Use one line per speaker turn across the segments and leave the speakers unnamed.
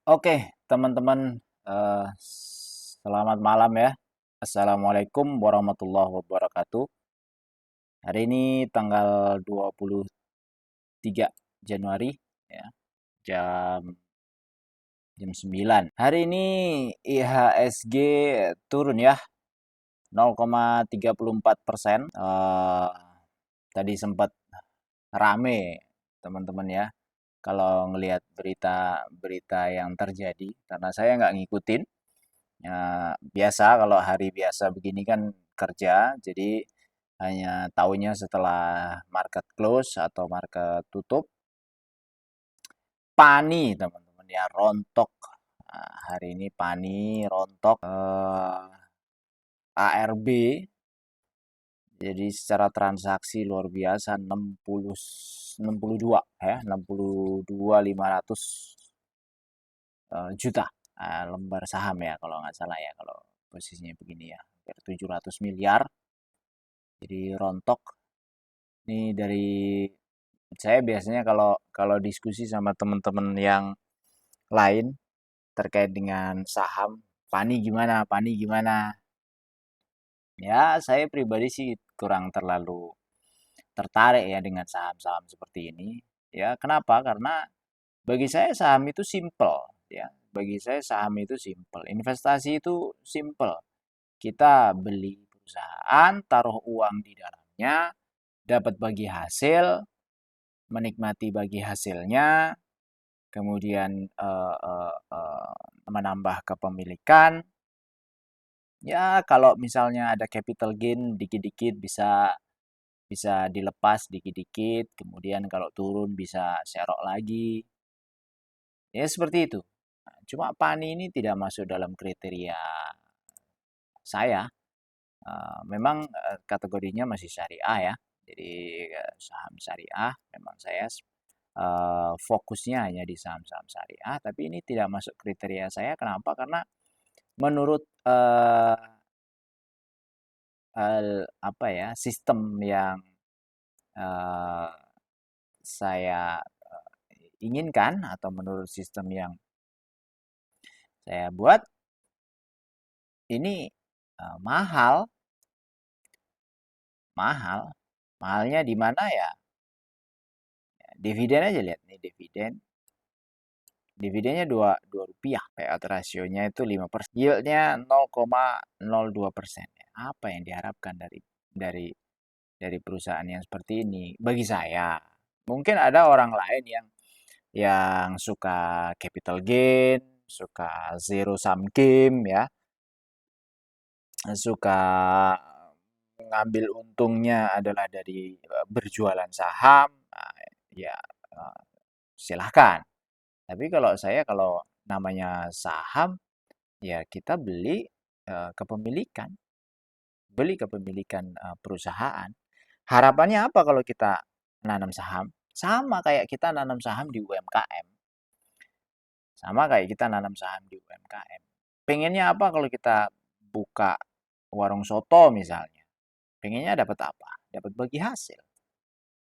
Oke, teman-teman, selamat malam ya. Assalamualaikum warahmatullahi wabarakatuh. Hari ini tanggal 23 Januari ya, jam jam 9. Hari ini IHSG turun ya, 0,34%. Tadi sempat rame teman-teman ya, kalau ngelihat berita-berita yang terjadi, karena saya nggak ngikutin. Ya, biasa kalau hari biasa begini kan kerja, jadi hanya tahunya setelah market close atau market tutup. Pani teman-teman ya, rontok. Nah, hari ini Pani rontok. ARB jadi secara transaksi luar biasa, 62 ya, 62.500 juta lembar saham ya, kalau nggak salah ya, kalau posisinya begini ya, hampir 700 miliar. Jadi rontok. Ini dari saya biasanya kalau kalau diskusi sama teman-teman yang lain terkait dengan saham, Pani gimana, Pani gimana. Ya, saya pribadi sih kurang terlalu tertarik ya dengan saham-saham seperti ini. Ya, kenapa? Karena bagi saya saham itu simple ya. Bagi saya saham itu simple. Investasi itu simple. Kita beli perusahaan, taruh uang di dalamnya, dapat bagi hasil, menikmati bagi hasilnya, kemudian menambah kepemilikan. Ya, kalau misalnya ada capital gain dikit-dikit bisa bisa dilepas dikit-dikit, kemudian kalau turun bisa serok lagi. Ya seperti itu. Nah, cuma Pani ini tidak masuk dalam kriteria saya. Memang kategorinya masih syariah ya. Jadi saham syariah memang saya fokusnya hanya di saham-saham syariah, tapi ini tidak masuk kriteria saya. Kenapa? Karena menurut apa ya, sistem yang eh, saya inginkan, atau menurut sistem yang saya buat, ini mahal, mahal. Mahalnya di mana ya? Dividen aja, lihat nih dividen. Dividennya 2 rupiah, payout rasionya itu 5%, yieldnya 0,02%. Apa yang diharapkan dari dari perusahaan yang seperti ini? Bagi saya, mungkin ada orang lain yang suka capital gain, suka zero sum game ya, suka mengambil untungnya adalah dari berjualan saham. Nah, ya silahkan. Tapi kalau saya, kalau namanya saham, ya kita kepemilikan, beli kepemilikan perusahaan. Harapannya apa kalau kita nanam saham? Sama kayak kita nanam saham di UMKM. Sama kayak kita nanam saham di UMKM. Pengennya apa kalau kita buka warung soto misalnya? Pengennya dapat apa? Dapat bagi hasil.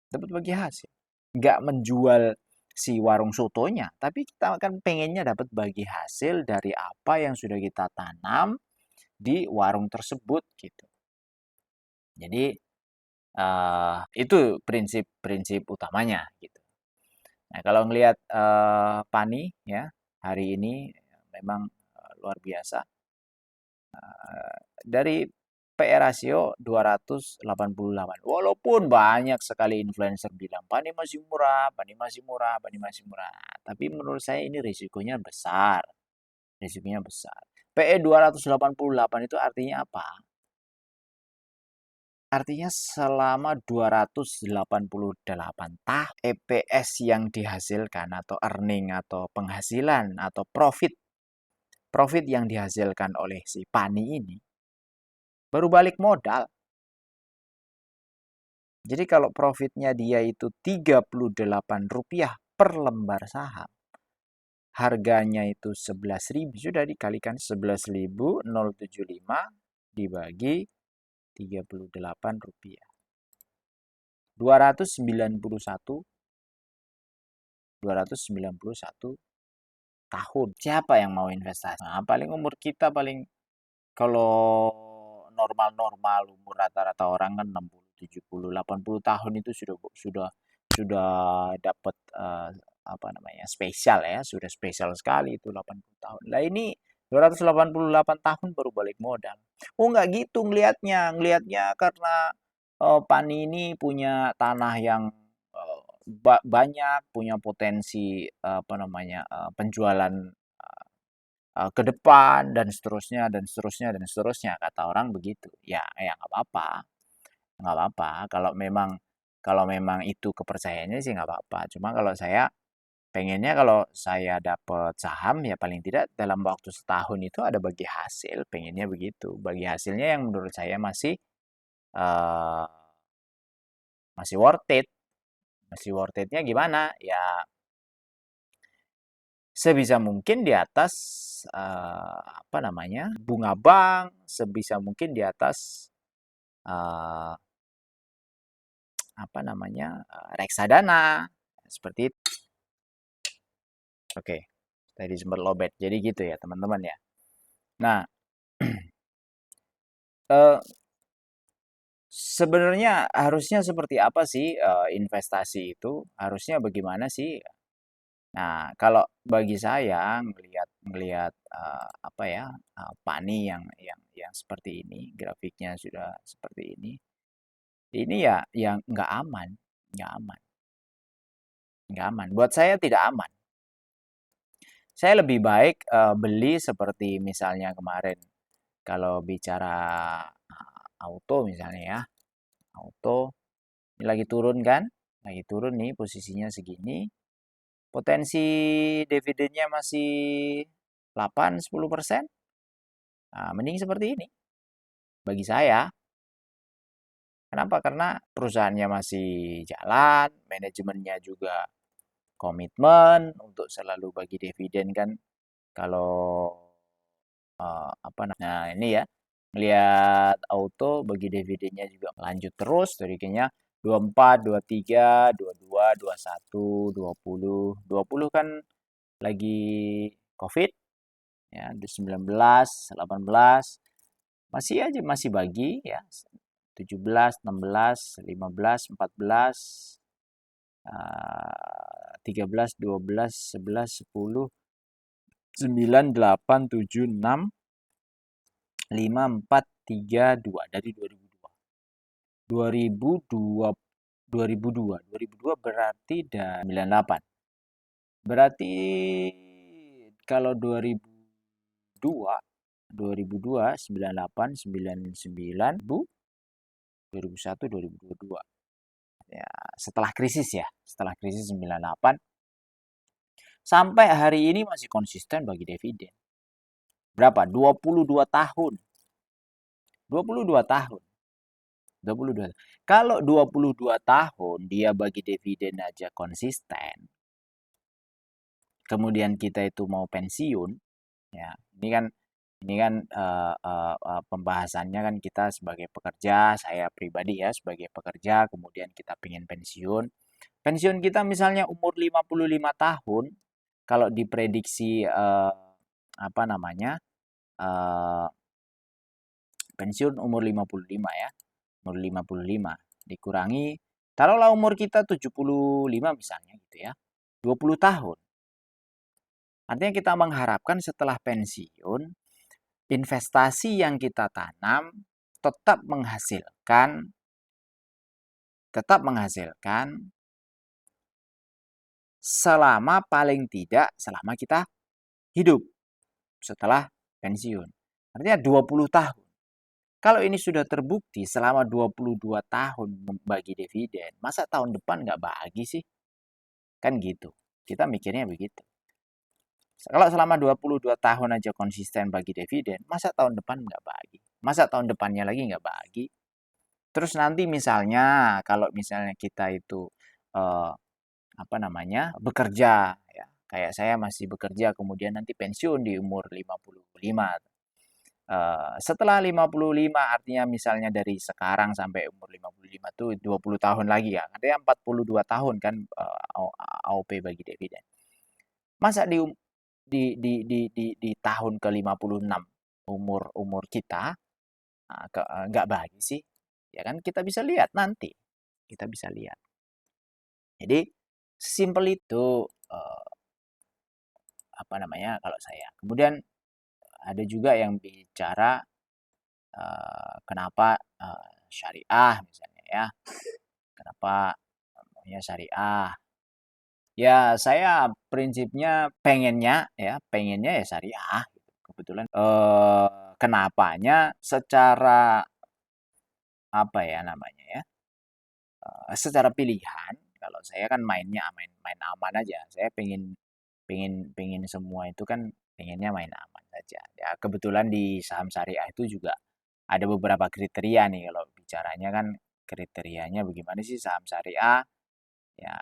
Dapat bagi hasil. Nggak menjual si warung sotonya, tapi kita kan pengennya dapat bagi hasil dari apa yang sudah kita tanam di warung tersebut gitu. Jadi itu prinsip-prinsip utamanya gitu. Nah, kalau ngelihat Pani ya hari ini memang luar biasa. Dari PE rasio 288. Walaupun banyak sekali influencer bilang Pani masih murah, Pani masih murah, Pani masih murah. Tapi menurut saya ini risikonya besar. Risikonya besar. PE 288 itu artinya apa? Artinya selama 288 tahun EPS yang dihasilkan, atau earning, atau penghasilan, atau profit yang dihasilkan oleh si Pani ini baru balik modal. Jadi kalau profitnya dia itu Rp38 per lembar saham, harganya itu 11.000, sudah dikalikan 11.075 dibagi Rp38. 291 291 tahun. Siapa yang mau investasi? Nah, paling umur kita paling kalau normal-normal umur rata-rata orang kan 60, 70, 80 tahun itu sudah dapat apa namanya? Spesial ya, sudah spesial sekali itu 80 tahun. Lah ini 288 tahun baru balik modal. Oh nggak gitu ngelihatnya, ngelihatnya karena Pani ini punya tanah yang banyak, punya potensi apa namanya? Penjualan ke depan dan seterusnya dan seterusnya dan seterusnya kata orang begitu. Ya nggak apa-apa, nggak apa-apa. Kalau memang itu kepercayaannya sih nggak apa-apa. Cuma kalau saya pengennya kalau saya dapat saham ya paling tidak dalam waktu setahun itu ada bagi hasil. Pengennya begitu. Bagi hasilnya yang menurut saya uh, masih worth it. Masih worth it-nya gimana? Ya sebisa mungkin di atas apa namanya bunga bank, sebisa mungkin di atas uh, apa namanya reksadana seperti itu. Oke, tadi sempat lobet. Jadi gitu ya teman-teman ya. Nah, uh, sebenarnya harusnya seperti apa sih investasi itu? Harusnya bagaimana sih? Nah, kalau bagi saya melihat melihat apa ya Pani yang seperti ini, grafiknya sudah seperti ini ya yang nggak aman, nggak aman, nggak aman. Buat saya tidak aman. Saya lebih baik beli seperti misalnya kemarin kalau bicara auto misalnya ya, auto ini lagi turun kan, lagi turun nih posisinya segini, potensi dividennya masih 8-10%. Nah, mending seperti ini bagi saya. Kenapa? Karena perusahaannya masih jalan, manajemennya juga komitmen untuk selalu bagi dividen kan. Kalau apa nah ini ya melihat auto bagi dividennya juga lanjut terus dari kayaknya 24, 23, 22, 21, 20. 20 kan lagi Covid ya, 19, 18 masih aja masih bagi ya 17, 16, 15, 14, 13, 12, 11, 10, 9, 8, 7, 6, 5, 4, 3, 2 dari 2002. 2002 2002 2002 berarti dan 98. Berarti kalau 2002 98 99 2001 2022 ya setelah krisis ya setelah krisis 98 sampai hari ini masih konsisten bagi dividen berapa 22 tahun 22 tahun 22 kalau 22 tahun dia bagi dividen aja konsisten kemudian kita itu mau pensiun ya ini kan pembahasannya kan kita sebagai pekerja saya pribadi ya sebagai pekerja kemudian kita pengen pensiun pensiun kita misalnya umur 55 tahun kalau diprediksi apa namanya pensiun umur 55 ya umur 55 dikurangi taruhlah umur kita 75 misalnya gitu ya 20 tahun artinya kita mengharapkan setelah pensiun investasi yang kita tanam tetap menghasilkan selama paling tidak selama kita hidup setelah pensiun. Artinya 20 tahun. Kalau ini sudah terbukti selama 22 tahun membagi dividen, masa tahun depan nggak bagi sih? Kan gitu. Kita mikirnya begitu. Kalau selama 22 tahun aja konsisten bagi dividen, masa tahun depan nggak bagi? Masa tahun depannya lagi nggak bagi? Terus nanti misalnya, kalau misalnya kita itu eh, apa namanya bekerja, ya kayak saya masih bekerja, kemudian nanti pensiun di umur 55. Setelah 55 artinya misalnya dari sekarang sampai umur 55 tuh 20 tahun lagi ya, artinya 42 tahun kan AOP bagi dividen. Masa di di tahun ke-56 umur kita, nggak bahagia sih? Ya kan kita bisa lihat nanti, kita bisa lihat. Jadi simpel itu, apa namanya, kalau saya. Kemudian ada juga yang bicara, kenapa, syariah misalnya ya, kenapa maunya syariah. Ya saya prinsipnya pengennya ya syariah gitu. Kebetulan, kenapanya secara apa ya namanya ya, secara pilihan kalau saya kan mainnya main main aman aja. Saya pengen pengen pengen semua itu kan pengennya main aman saja. Ya kebetulan di saham syariah itu juga ada beberapa kriteria nih kalau bicaranya kan kriterianya bagaimana sih saham syariah ya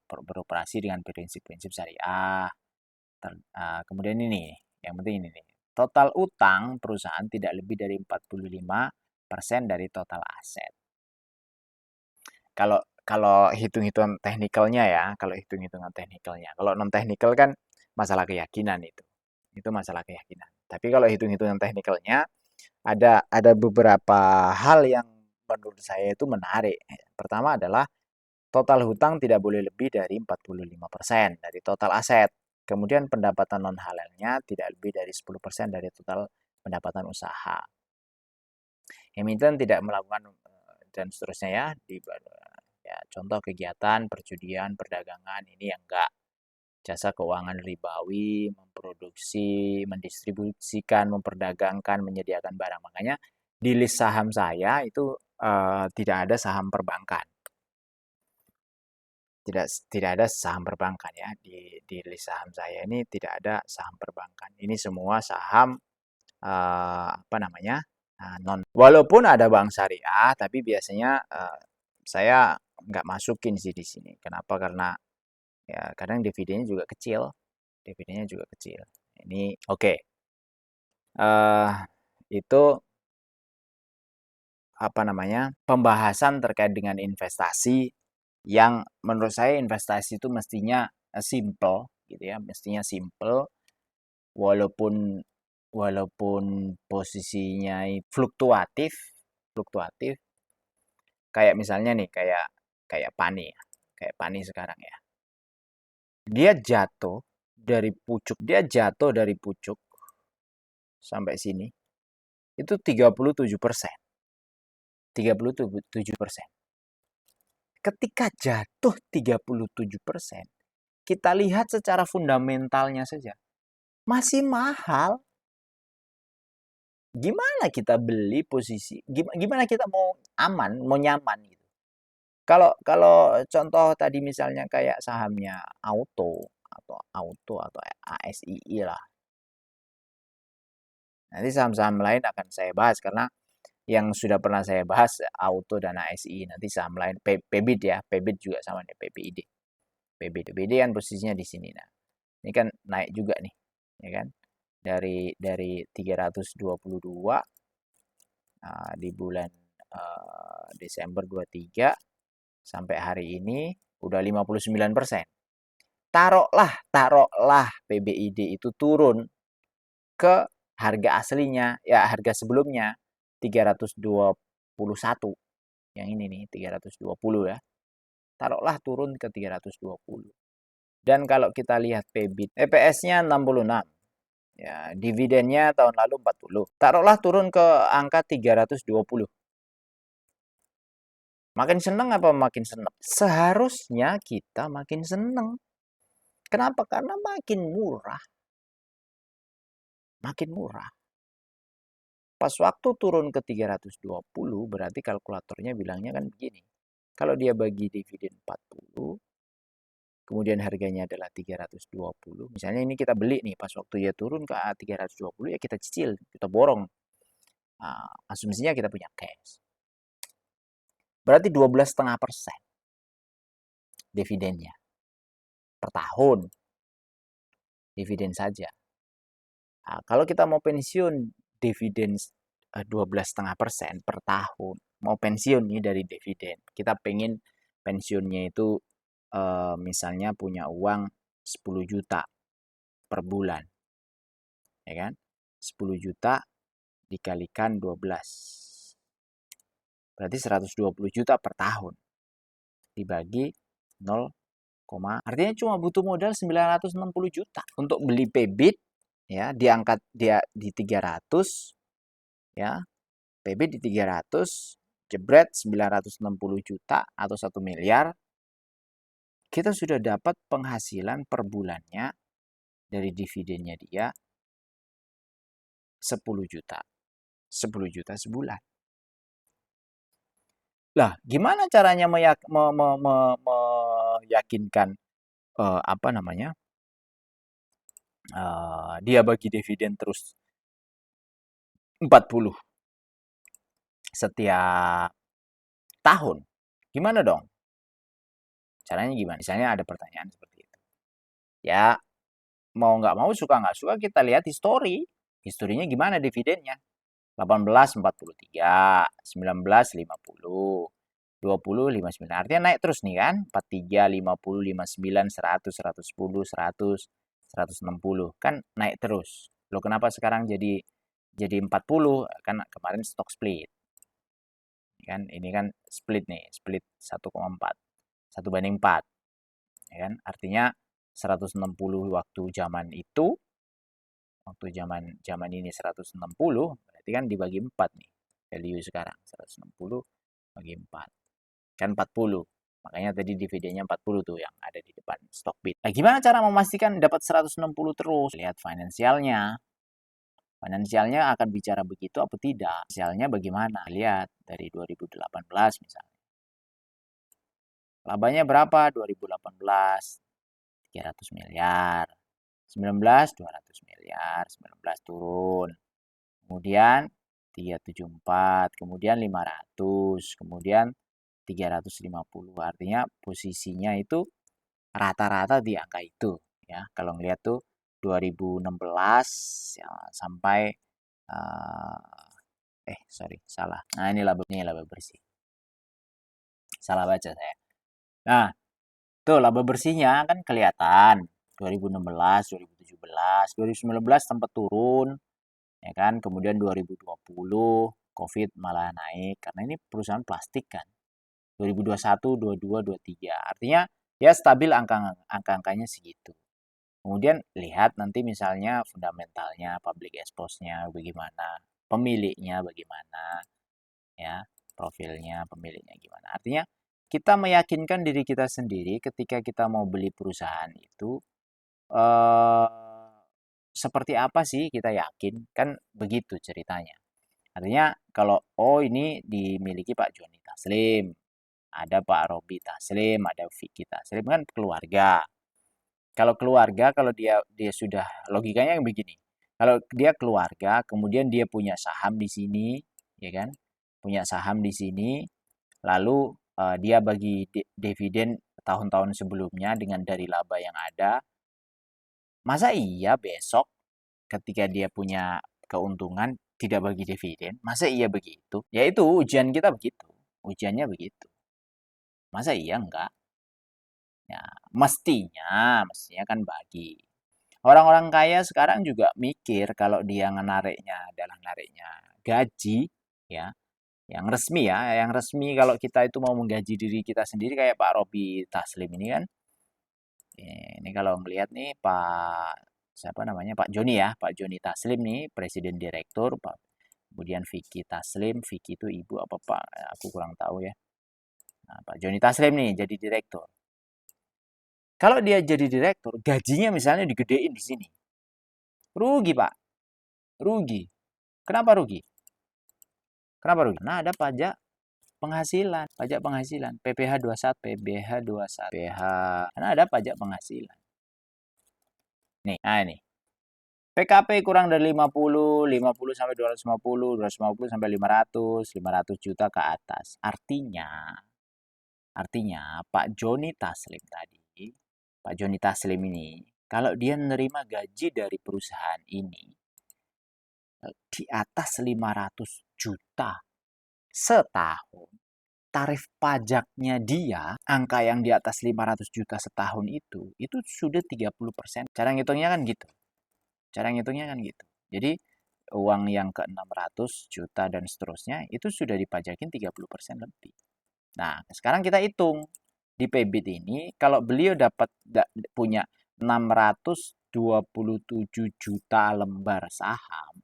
beroperasi dengan prinsip-prinsip syariah. Kemudian ini yang penting ini nih. Total utang perusahaan tidak lebih dari 45% dari total aset. Kalau kalau hitung-hitungan teknikalnya ya, kalau hitung-hitungan teknikalnya. Kalau non teknikal kan masalah keyakinan itu. Itu masalah keyakinan. Tapi kalau hitung-hitungan teknikalnya ada beberapa hal yang menurut saya itu menarik. Pertama adalah total hutang tidak boleh lebih dari 45% dari total aset. Kemudian pendapatan non halalnya tidak lebih dari 10% dari total pendapatan usaha. Emiten tidak melakukan dan seterusnya ya di ya contoh kegiatan perjudian, perdagangan ini yang enggak. Jasa keuangan ribawi, memproduksi, mendistribusikan, memperdagangkan, menyediakan barang. Makanya di list saham saya itu tidak ada saham perbankan. Tidak ada saham perbankan ya di list saham saya ini tidak ada saham perbankan. Ini semua saham apa namanya non. Walaupun ada bank syariah, tapi biasanya saya nggak masukin sih di sini. Kenapa? Karena ya kadang dividennya juga kecil, dividennya juga kecil. Ini oke. Itu apa namanya pembahasan terkait dengan investasi yang menurut saya investasi itu mestinya simple gitu ya, mestinya simple walaupun walaupun posisinya fluktuatif, fluktuatif kayak misalnya nih kayak kayak Pani ya, kayak Pani sekarang ya. Dia jatuh dari pucuk sampai sini itu 37%. 37%. Ketika jatuh 37%, kita lihat secara fundamentalnya saja. Masih mahal. Gimana kita beli posisi? Gimana kita mau aman, mau nyaman gitu. Kalau kalau contoh tadi misalnya kayak sahamnya Auto atau ASII lah. Nanti saham-saham lain akan saya bahas karena yang sudah pernah saya bahas Auto dan ASI. Nanti saham lain PBID ya, PBID juga sama nih PBID. PBID kan posisinya di sini. Nah, ini kan naik juga nih, ya kan? Dari 322 di bulan Desember 23 sampai hari ini udah 59%. Taruhlah PBID itu turun ke harga aslinya, ya harga sebelumnya 321. Yang ini nih 320 ya. Taruhlah turun ke 320. Dan kalau kita lihat PBIT, EPS-nya 66. Ya, dividennya tahun lalu 40. Taruhlah turun ke angka 320. Makin seneng apa makin seneng? Seharusnya kita makin seneng. Kenapa? Karena makin murah. Makin murah. Pas waktu turun ke 320 berarti kalkulatornya bilangnya kan begini. Kalau dia bagi dividen 40, kemudian harganya adalah 320. Misalnya ini kita beli nih pas waktu dia turun ke 320 ya kita cicil, kita borong. Asumsinya kita punya cash. Berarti 12,5% dividennya per tahun. Dividen saja. Kalau kita mau pensiun dividen 12,5% per tahun, mau pensiun nih dari dividen, kita pengen pensiunnya itu misalnya punya uang 10 juta. per bulan. Ya kan? 10 juta dikalikan 12. Berarti 120 juta per tahun. Dibagi 0, artinya cuma butuh modal 960 juta untuk beli PBIT, ya, diangkat dia di 300, ya. PBIT di 300, jebret 960 juta atau 1 miliar. Kita sudah dapat penghasilan per bulannya dari dividennya dia 10 juta. 10 juta sebulan. Lah, gimana caranya meyakinkan dia bagi dividen terus 40 setiap tahun? Gimana dong? Caranya gimana? Misalnya ada pertanyaan seperti itu. Ya, mau nggak mau, suka nggak suka, kita lihat historinya gimana dividennya. 18 43, 19 50, 20 59. Artinya naik terus nih kan? 43, 50, 59, 100, 110, 100, 160. Kan naik terus. Loh, kenapa sekarang jadi 40? Kan kemarin stock split. Kan ini kan split nih, split 1,4. 1/4. Ya kan? Artinya 160 waktu zaman itu, waktu zaman ini 160, berarti kan dibagi 4 nih. Value sekarang 160 bagi 4. Kan 40. Makanya tadi dividennya 40 tuh yang ada di depan Stockbit. Nah, gimana cara memastikan dapat 160 terus? Lihat finansialnya. Finansialnya akan bicara begitu apa tidak? Finansialnya bagaimana? Lihat dari 2018 misalnya. Labanya berapa? 2018 300 miliar. 19 200 miliar, 19 turun. Kemudian 374, kemudian 500, kemudian 350. Artinya posisinya itu rata-rata di angka itu, ya. Kalau ngelihat tuh 2016 ya, sampai salah. Nah, ini laba bersih. Salah baca saya. Nah, tuh laba bersihnya kan kelihatan 2016, 2017, 2019 sempat turun, ya kan. Kemudian 2020 Covid malah naik karena ini perusahaan plastik kan. 2021, 22, 23. Artinya ya stabil angka-angkanya segitu. Kemudian lihat nanti misalnya fundamentalnya, public expose-nya bagaimana, pemiliknya bagaimana, ya, profilnya pemiliknya gimana. Artinya kita meyakinkan diri kita sendiri ketika kita mau beli perusahaan itu seperti apa sih kita yakin, kan begitu ceritanya. Artinya kalau ini dimiliki Pak Joni Taslim, ada Pak Robi Taslim, ada Vicky Taslim, kan keluarga. Kalau keluarga, kalau dia sudah, logikanya begini. Kalau dia keluarga, kemudian dia punya saham di sini, ya kan? Punya saham di sini, lalu dia bagi dividen tahun-tahun sebelumnya dengan dari laba yang ada. Masa iya besok ketika dia punya keuntungan tidak bagi dividen? Masa iya begitu? Ya itu ujian kita begitu. Ujiannya begitu. Masa iya enggak? Ya, mestinya kan bagi. Orang-orang kaya sekarang juga mikir kalau dia nariknya adalah nariknya gaji, ya, yang resmi ya, yang resmi kalau kita itu mau menggaji diri kita sendiri kayak Pak Robi Taslim ini kan. Ini kalau melihat nih siapa namanya, Pak Joni ya, Pak Joni Taslim nih, Presiden Direktur, Pak. Kemudian Vicky Taslim, Vicky itu ibu apa Pak? Aku kurang tahu ya. Nah, Pak Joni Taslim nih jadi direktur. Kalau dia jadi direktur, gajinya misalnya digedein di sini. Rugi, Pak. Rugi. Kenapa rugi? Kenapa rugi? Karena ada pajak penghasilan, PPh 21, PBh 21, PH. Karena ada pajak penghasilan. Nih, nah ini. PKP kurang dari 50 sampai 250, 250 sampai 500 juta ke atas. Artinya Pak Joni Taslim tadi, Pak Joni Taslim ini, kalau dia menerima gaji dari perusahaan ini di atas 500 juta setahun, tarif pajaknya dia, angka yang di atas 500 juta setahun itu sudah 30%. Cara ngitungnya kan gitu. Cara ngitungnya kan gitu. Jadi uang yang ke 600 juta dan seterusnya itu sudah dipajakin 30% lebih. Nah, sekarang kita hitung di PBIT ini kalau beliau dapat punya 627 juta lembar saham,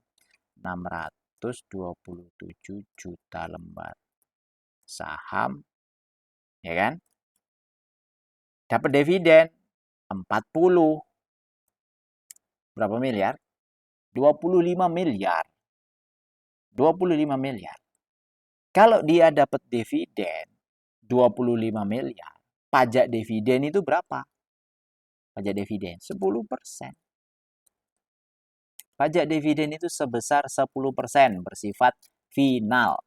627 juta lembar saham, ya kan? Dapat dividen 40 berapa miliar? 25 miliar. 25 miliar. Kalau dia dapat dividen 25 miliar, pajak dividen itu berapa? Pajak dividen 10%. Pajak dividen itu sebesar 10%, bersifat final.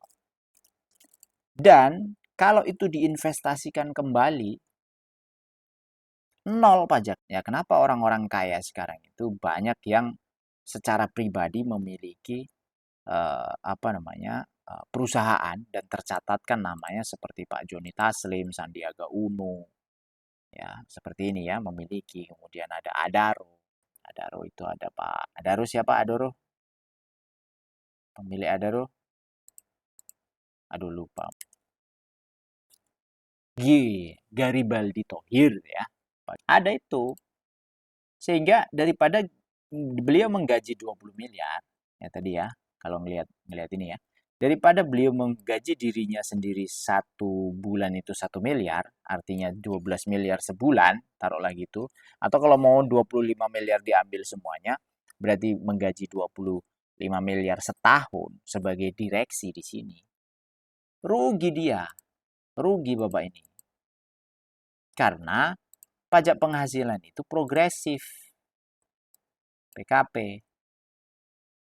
Dan kalau itu diinvestasikan kembali, nol pajak. Ya, kenapa orang-orang kaya sekarang itu banyak yang secara pribadi memiliki perusahaan dan tercatatkan namanya seperti Pak Joni Taslim, Sandiaga Uno, ya seperti ini ya, memiliki. Kemudian ada Adaro. Adaro itu ada Pak Adaro, siapa Adaro? Pemilik Adaro? Aduh lupa. Garibaldi Thohir ya. Ada itu. Sehingga daripada beliau menggaji 20 miliar ya tadi ya, kalau ngelihat ini ya. Daripada beliau menggaji dirinya sendiri satu bulan itu 1 miliar, artinya 12 miliar sebulan, taruh lagi itu. Atau kalau mau 25 miliar diambil semuanya, berarti menggaji 25 miliar setahun sebagai direksi di sini. Rugi dia, rugi Bapak ini. Karena pajak penghasilan itu progresif. PKP.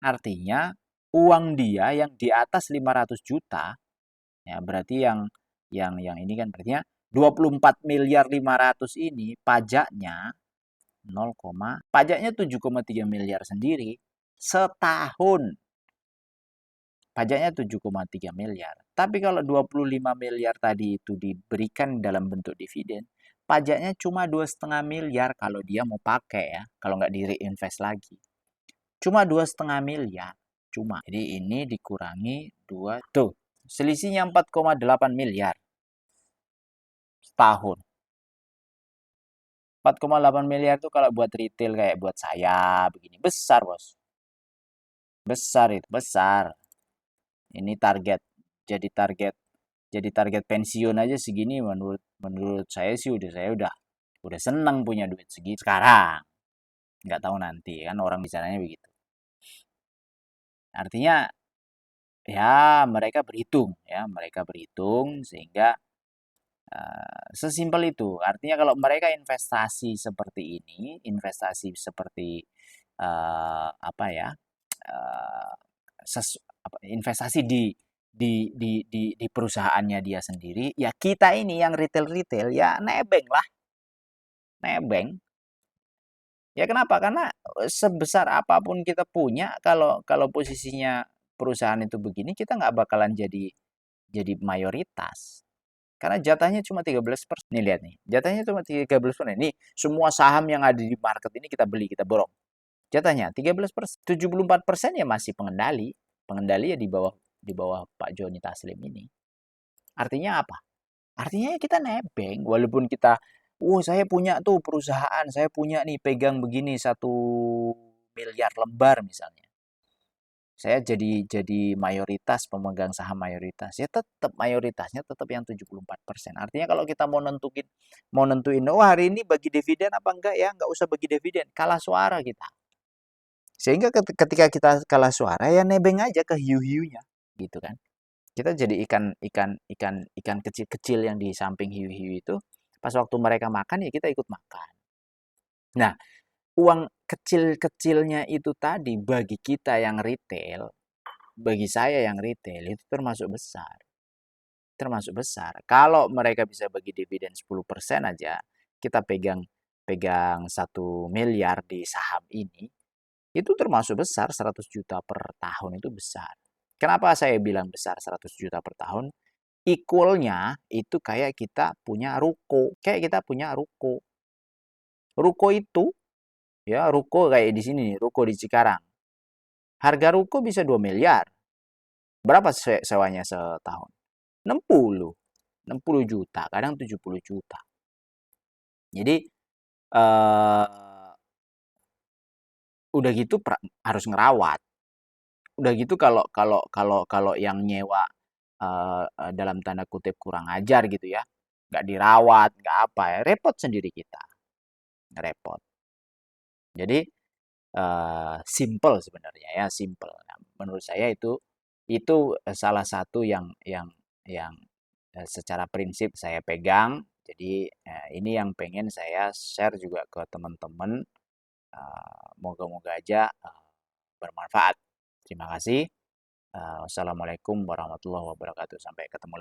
Artinya uang dia yang di atas 500 juta, ya berarti yang ini kan berarti 24 miliar 500 ini pajaknya 0, pajaknya 7,3 miliar sendiri setahun. Pajaknya 7,3 miliar. Tapi kalau 25 miliar tadi itu diberikan dalam bentuk dividen, pajaknya cuma 2,5 miliar kalau dia mau pakai ya, kalau nggak di reinvest lagi. Cuma 2,5 miliar. Cuma. Jadi ini dikurangi 2. Tuh, selisihnya 4,8 miliar setahun. 4,8 miliar itu kalau buat retail kayak buat saya begini. Besar, Bos. Besar itu, besar. Ini target. Jadi target pensiun aja segini menurut saya sih udah seneng punya duit segitu sekarang. Nggak tahu nanti kan orang bicaranya begitu. Artinya ya mereka berhitung sehingga sesimpel itu. Artinya kalau mereka investasi seperti ini, investasi seperti apa ya, investasi di perusahaannya dia sendiri, ya kita ini yang retail ya nebeng lah, nebeng. Ya kenapa? Karena sebesar apapun kita punya, kalau posisinya perusahaan itu begini, kita nggak bakalan jadi mayoritas. Karena jatahnya cuma 13%. Nih lihat nih, jatahnya cuma 13%. Nih, semua saham yang ada di market ini kita beli, kita borong. Jatahnya 13%. 74% ya masih pengendali. Pengendali ya di bawah Pak Joni Taslim ini. Artinya apa? Artinya ya kita nebeng. Walaupun kita, saya punya tuh perusahaan, saya punya nih pegang begini 1 miliar lembar misalnya. Saya jadi mayoritas, pemegang saham mayoritas. Ya tetap mayoritasnya tetap yang 74%. Artinya kalau kita mau nentuin, hari ini bagi dividen apa enggak ya, enggak usah bagi dividen, kalah suara kita. Sehingga ketika kita kalah suara ya nebeng aja ke hiu-hiunya, gitu kan. Kita jadi ikan kecil-kecil yang di samping hiu-hiu itu, pas waktu mereka makan ya kita ikut makan. Nah, uang kecil-kecilnya itu tadi bagi kita yang retail, bagi saya yang retail itu termasuk besar. Termasuk besar. Kalau mereka bisa bagi dividen 10% aja, kita pegang 1 miliar di saham ini, itu termasuk besar. 100 juta per tahun itu besar. Kenapa saya bilang besar 100 juta per tahun? Equalnya itu kayak kita punya ruko. Kayak kita punya ruko. Ruko itu Ya, ruko kayak di sini nih, ruko di Cikarang. Harga ruko bisa 2 miliar. Berapa sewanya setahun? 60. 60 juta, kadang 70 juta. Jadi udah gitu harus ngerawat. Udah gitu kalau kalau kalau kalau yang nyewa dalam tanda kutip kurang ajar gitu ya, nggak dirawat, nggak apa ya, repot sendiri kita, repot. Jadi simple sebenarnya ya, simple. Nah, menurut saya itu salah satu yang secara prinsip saya pegang. Jadi ini yang pengen saya share juga ke teman-teman. Moga-moga aja bermanfaat. Terima kasih. Wassalamualaikum warahmatullahi wabarakatuh. Sampai ketemu lagi.